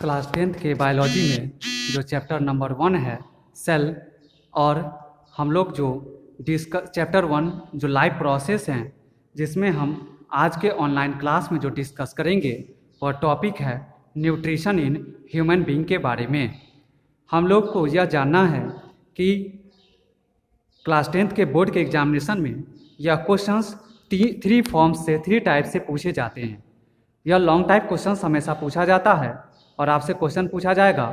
Class 10th के biology में जो चैप्टर नंबर 1 है सेल, और हम लोग जो चैप्टर 1 जो लाइफ प्रोसेस हैं, जिसमें हम आज के ऑनलाइन क्लास में जो डिस्कस करेंगे वह टॉपिक है न्यूट्रिशन इन ह्यूमन बीइंग के बारे में। हम लोग को यह जानना है कि क्लास 10th के बोर्ड के एग्जामिनेशन में यह क्वेश्चंस 3 फॉर्म्स से 3 टाइप से पूछे जाते हैं। यह लॉन्ग टाइप क्वेश्चंस हमेशा पूछा जाता है और आपसे क्वेश्चन पूछा जाएगा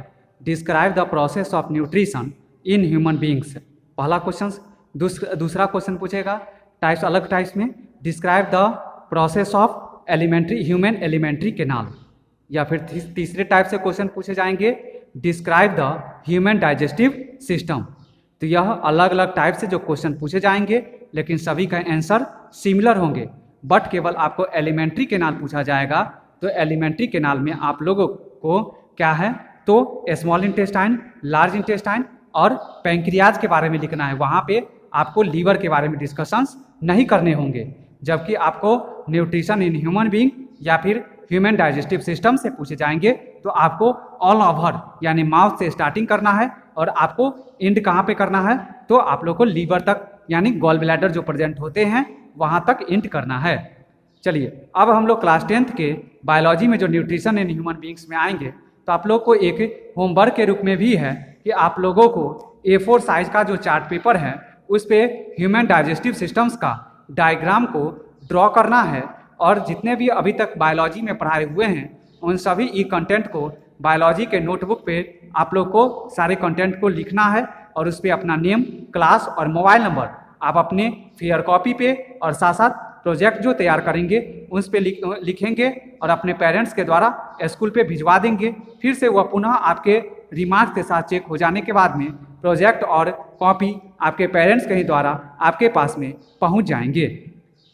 describe the process of nutrition in human beings, पहला क्वेश्चन। दूसरा क्वेश्चन पूछेगा टाइप्स, अलग टाइप्स में, describe the process of human alimentary canal, या फिर तीसरे टाइप से क्वेश्चन पूछे जाएंगे describe the human digestive system. तो यह अलग अलग टाइप से जो क्वेश्चन पूछे जाएंगे, लेकिन सभी का आंसर सिमिलर होंगे, बट केवल आपको एलिमेंट्री कैनाल पूछा जाएगा। तो एलिमेंट्री कैनाल में आप लोगों को क्या है, तो स्मॉल इंटेस्टाइन, लार्ज इंटेस्टाइन और पैंक्रियाज के बारे में लिखना है। वहाँ पे आपको लीवर के बारे में डिस्कशंस नहीं करने होंगे, जबकि आपको न्यूट्रिशन इन ह्यूमन बीइंग या फिर ह्यूमन डाइजेस्टिव सिस्टम से पूछे जाएंगे तो आपको ऑल ओवर यानी माउथ से स्टार्टिंग करना है और आपको एंड कहाँ पे करना है, तो आप लोग को लीवर तक यानी गॉल ब्लैडर जो प्रेजेंट होते हैं वहाँ तक एंड करना है। चलिए अब हम लोग क्लास 10th के बायोलॉजी में जो न्यूट्रिशन इन ह्यूमन बीइंग्स में आएंगे, तो आप लोग को एक होमवर्क के रूप में भी है कि आप लोगों को A4 साइज का जो चार्ट पेपर है उस पे ह्यूमन डाइजेस्टिव सिस्टम्स का डायग्राम को ड्रॉ करना है, और जितने भी अभी तक बायोलॉजी में पढ़ाए हुए हैं उन सभी ई कंटेंट को बायोलॉजी के नोटबुक पे आप लोग को सारे कंटेंट को लिखना है, और उस पर अपना नेम, क्लास और मोबाइल नंबर आप अपने फेयर कॉपी पे और साथ साथ प्रोजेक्ट जो तैयार करेंगे उस पे लिखेंगे और अपने पेरेंट्स के द्वारा स्कूल पे भिजवा देंगे। फिर से वह पुनः आपके रिमार्क के साथ चेक हो जाने के बाद में प्रोजेक्ट और कॉपी आपके पेरेंट्स के ही द्वारा आपके पास में पहुंच जाएंगे।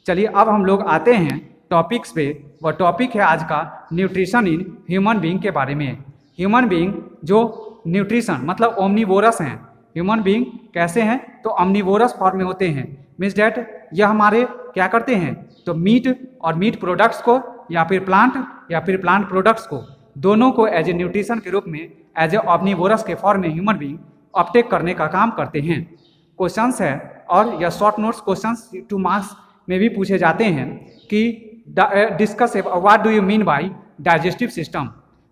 चलिए अब हम लोग आते हैं टॉपिक्स पे। वह टॉपिक है आज का न्यूट्रिशन इन ह्यूमन बीइंग के बारे में। ह्यूमन बीइंग जो न्यूट्रिशन मतलब ओमनीवोरस हैं। ह्यूमन बीइंग कैसे हैं, तो ओमनीवोरस फॉर्म में होते हैं। मीन्स डैट यह हमारे क्या करते हैं, तो मीट और मीट प्रोडक्ट्स को या फिर प्लांट प्रोडक्ट्स को दोनों को एज ए न्यूट्रिशन के रूप में एज ए ओमनीवोरस के फॉर्म में ह्यूमन बीइंग अपटेक करने का काम करते हैं। क्वेश्चंस है और यह शॉर्ट नोट्स क्वेश्चंस 2 मार्क्स में भी पूछे जाते हैं कि discuss what do you mean by digestive system.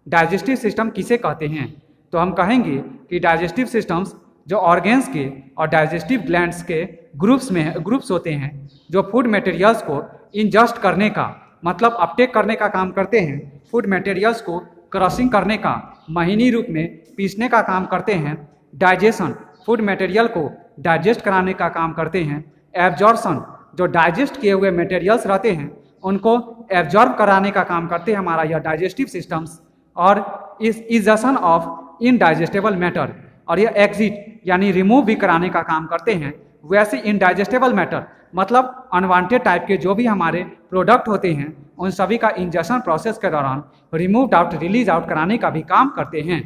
Digestive system किसे कहते हैं, तो हम कहेंगे कि डाइजेस्टिव सिस्टम्स जो ऑर्गेन्स के और डाइजेस्टिव ग्लैंड्स के ग्रुप्स होते हैं जो फूड मटेरियल्स को इंजस्ट करने का मतलब अपटेक करने का काम करते हैं, फूड मटेरियल्स को क्रशिंग करने का, महीनी रूप में पीसने का काम करते हैं, डाइजेशन फूड मटेरियल को डाइजेस्ट कराने का काम करते हैं, एब्जॉर्प्शन जो डाइजेस्ट किए हुए मटेरियल्स रहते हैं उनको एब्जॉर्ब कराने का काम करते हैं हमारा यह डाइजेस्टिव सिस्टम्स, और इस इजेशन ऑफ इनडाइजेस्टेबल मैटर, और यह एग्जिट यानी रिमूव भी कराने का काम करते हैं। वैसे इनडाइजेस्टेबल मैटर मतलब अनवांटेड टाइप के जो भी हमारे प्रोडक्ट होते हैं उन सभी का इंजेक्शन प्रोसेस के दौरान रिमूव आउट, रिलीज आउट कराने का भी काम करते हैं।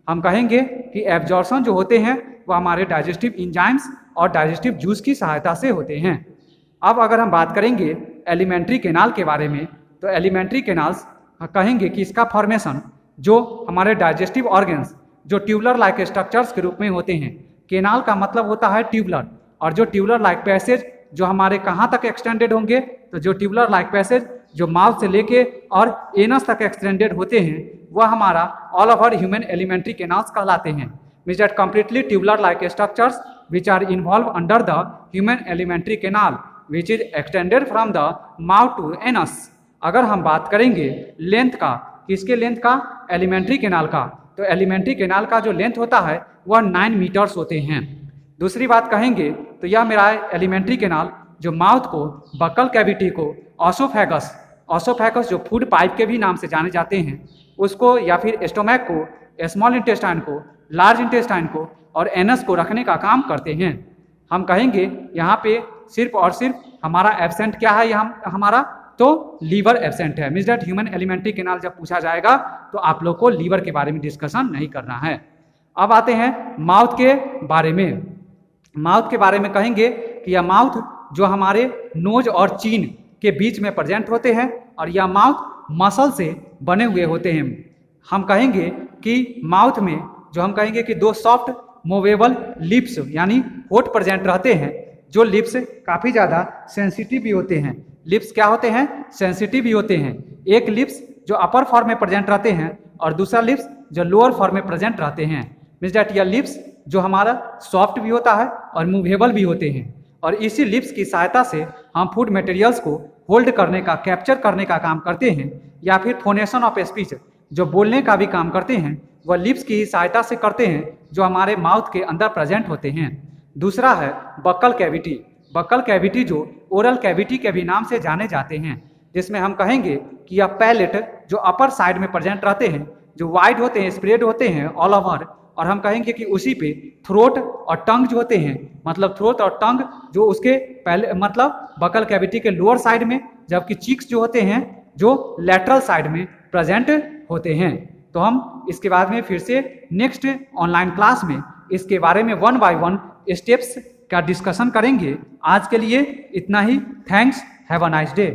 हम कहेंगे कि एब्जॉर्प्शन जो होते हैं वो हमारे डाइजेस्टिव इंजाइम्स और डाइजेस्टिव जूस की सहायता से होते हैं। अब अगर हम बात करेंगे एलिमेंट्री कैनाल के बारे में, तो एलिमेंट्री कैनाल्स कहेंगे कि इसका फॉर्मेशन जो हमारे डाइजेस्टिव ऑर्गन्स जो ट्यूबुलर लाइक स्ट्रक्चर्स के रूप में होते हैं। कैनाल का मतलब होता है ट्यूबुलर, और जो ट्यूबुलर लाइक पैसेज जो हमारे कहाँ तक एक्सटेंडेड होंगे, तो जो ट्यूबुलर लाइक पैसेज जो माउथ से लेके और एनस तक एक्सटेंडेड होते हैं वह हमारा all over human alimentary canals कहलाते हैं। Means that completely tubular like structures which are involve under the human alimentary canal which is extended from the mouth to anus. अगर हम बात करेंगे लेंथ का, किसके लेंथ का, एलिमेंट्री कैनाल का, तो एलिमेंट्री कैनाल का जो लेंथ होता है वह 9 मीटर्स होते हैं। दूसरी बात कहेंगे तो यह मेरा एलिमेंट्री कैनाल जो माउथ को, बकल कैविटी को, ऑसोफैगस जो फूड पाइप के भी नाम से जाने जाते हैं उसको, या फिर स्टोमैक को, स्मॉल इंटेस्टाइन को, लार्ज इंटेस्टाइन को और एनस को रखने का काम करते हैं। हम कहेंगे यहाँ पे सिर्फ और सिर्फ हमारा एब्सेंट क्या है, हमारा तो लीवर एब्सेंट है। Means that human alimentary canal जब पूछा जाएगा तो आप लोग को लीवर के बारे में डिस्कशन नहीं करना है। अब आते हैं माउथ के बारे में। माउथ के बारे में कहेंगे कि यह माउथ जो हमारे नोज और चीन के बीच में प्रेजेंट होते हैं, और यह माउथ मसल से बने हुए होते हैं। हम कहेंगे कि माउथ में जो हम कहेंगे कि दो सॉफ्ट मूवेबल लिप्स यानी होठ प्रेजेंट रहते हैं, जो लिप्स काफ़ी ज़्यादा सेंसिटिव भी होते हैं। लिप्स क्या होते हैं? सेंसिटिव भी होते हैं। एक लिप्स जो अपर फॉर्म में प्रेजेंट रहते हैं और दूसरा लिप्स जो लोअर फॉर्म में प्रेजेंट रहते हैं। मीन्स डैट यह लिप्स जो हमारा सॉफ्ट भी होता है और मूवेबल भी होते हैं, और इसी लिप्स की सहायता से हम फूड मटेरियल्स को होल्ड करने का, कैप्चर करने का काम करते हैं, या फिर फोनेशन ऑफ स्पीच जो बोलने का भी काम करते हैं वह लिप्स की सहायता से करते हैं, जो हमारे माउथ के अंदर प्रेजेंट होते हैं। दूसरा है बक्कल कैविटी। बक्कल कैविटी जो ओरल कैविटी के भी नाम से जाने जाते हैं, जिसमें हम कहेंगे कि यह पैलेट जो अपर साइड में प्रेजेंट रहते हैं, जो वाइड होते हैं, स्प्रेड होते हैं ऑल ओवर, और हम कहेंगे कि उसी पे थ्रोट और टंग जो होते हैं, मतलब थ्रोट और टंग जो उसके पहले मतलब बकल कैविटी के लोअर साइड में, जबकि चीक्स जो होते हैं जो लेटरल साइड में प्रेजेंट होते हैं। तो हम इसके बाद में फिर से नेक्स्ट ऑनलाइन क्लास में इसके बारे में 1 बाय 1 स्टेप्स का डिस्कशन करेंगे। आज के लिए इतना ही। Thanks, have a nice day.